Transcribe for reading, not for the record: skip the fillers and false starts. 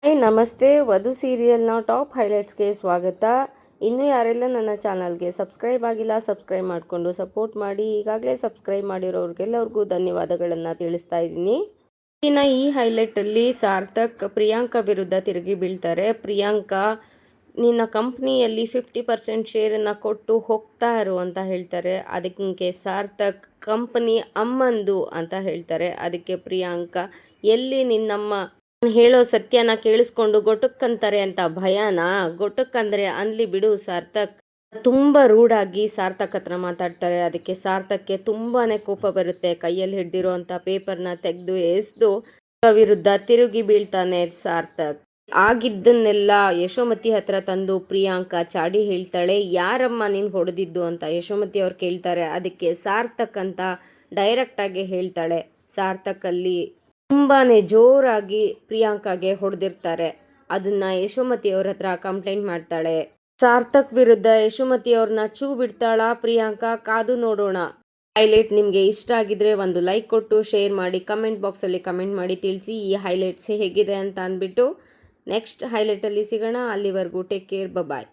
Hi ನಮಸ್ತೆ. ವಧು ಸೀರಿಯಲ್ನ top ಹೈಲೈಟ್ಸ್ಗೆ ಸ್ವಾಗತ. ಇನ್ನೂ ಯಾರೆಲ್ಲ ನನ್ನ ಚಾನಲ್ಗೆ ಸಬ್ಸ್ಕ್ರೈಬ್ ಆಗಿಲ್ಲ ಸಬ್ಸ್ಕ್ರೈಬ್ ಮಾಡಿಕೊಂಡು ಸಪೋರ್ಟ್ ಮಾಡಿ. ಈಗಾಗಲೇ ಸಬ್ಸ್ಕ್ರೈಬ್ ಮಾಡಿರೋರಿಗೆಲ್ಲರಿಗೂ ಧನ್ಯವಾದಗಳನ್ನು ತಿಳಿಸ್ತಾ ಇದ್ದೀನಿ. ಈ ಹೈಲೈಟಲ್ಲಿ ಸಾರ್ಥಕ್ ಪ್ರಿಯಾಂಕಾ ವಿರುದ್ಧ ತಿರುಗಿ ಬೀಳ್ತಾರೆ. ಪ್ರಿಯಾಂಕಾ, ನಿನ್ನ ಕಂಪ್ನಿಯಲ್ಲಿ 50% ಶೇರನ್ನು ಕೊಟ್ಟು ಹೋಗ್ತಾ ಇರು ಅಂತ ಹೇಳ್ತಾರೆ. ಅದಕ್ಕೆ ಸಾರ್ಥಕ್, ಕಂಪನಿ ಅಮ್ಮಂದು ಅಂತ ಹೇಳ್ತಾರೆ. ಅದಕ್ಕೆ ಪ್ರಿಯಾಂಕಾ, ಎಲ್ಲಿ ನಿನ್ನಮ್ಮ ಹೇಳೋ ಸತ್ಯನ ಕೇಳಿಸ್ಕೊಂಡು ಗೊಟಕ್ಕಂತಾರೆ ಅಂತ ಭಯನಾ? ಗೊಟಕ್ಕಂದ್ರೆ ಅನ್ಲಿ ಬಿಡು ಸಾರ್ಥಕ್. ತುಂಬ ರೂಢಾಗಿ ಸಾರ್ಥಕ್ ಹತ್ರ ಮಾತಾಡ್ತಾರೆ. ಅದಕ್ಕೆ ಸಾರ್ಥಕ್ಗೆ ತುಂಬಾನೇ ಕೋಪ ಬರುತ್ತೆ. ಕೈಯಲ್ಲಿ ಹಿಡ್ದಿರೋ ಅಂತ ಪೇಪರ್ನ ತೆಗೆದು ಎಸ್ದು ವಿರುದ್ಧ ತಿರುಗಿ ಬೀಳ್ತಾನೆ ಸಾರ್ಥಕ್. ಆಗಿದ್ದನ್ನೆಲ್ಲ ಯಶೋಮತಿ ಹತ್ರ ತಂದು ಪ್ರಿಯಾಂಕಾ ಚಾಡಿ ಹೇಳ್ತಾಳೆ. ಯಾರಮ್ಮ ನೀನು ಹೊಡೆದಿದ್ದು ಅಂತ ಯಶೋಮತಿ ಅವ್ರು ಕೇಳ್ತಾರೆ. ಅದಕ್ಕೆ ಸಾರ್ಥಕ್ ಅಂತ ಡೈರೆಕ್ಟ್ ಆಗಿ ಹೇಳ್ತಾಳೆ. ಸಾರ್ಥಕ್ ಅಲ್ಲಿ ತುಂಬಾನೇ ಜೋರಾಗಿ ಪ್ರಿಯಾಂಕಾಗೆ ಹೊಡೆದಿರ್ತಾರೆ. ಅದನ್ನ ಯಶೋಮತಿ ಅವ್ರ ಹತ್ರ ಕಂಪ್ಲೇಂಟ್ ಮಾಡ್ತಾಳೆ. ಸಾರ್ಥಕ್ ವಿರುದ್ಧ ಯಶೋಮತಿ ಅವ್ರನ್ನ ಚೂ ಬಿಡ್ತಾಳಾ ಪ್ರಿಯಾಂಕಾ? ಕಾದು ನೋಡೋಣ. ಹೈಲೈಟ್ ನಿಮಗೆ ಇಷ್ಟ ಆಗಿದ್ರೆ ಒಂದು ಲೈಕ್ ಕೊಟ್ಟು ಶೇರ್ ಮಾಡಿ, ಕಮೆಂಟ್ ಬಾಕ್ಸಲ್ಲಿ ಕಮೆಂಟ್ ಮಾಡಿ ತಿಳಿಸಿ ಈ ಹೈಲೈಟ್ಸ್ ಹೇಗಿದೆ ಅಂತ ಅಂದ್ಬಿಟ್ಟು. ನೆಕ್ಸ್ಟ್ ಹೈಲೈಟಲ್ಲಿ ಸಿಗೋಣ. ಅಲ್ಲಿವರೆಗೂ ಟೇಕ್ ಕೇರ್, ಬಾಯ್.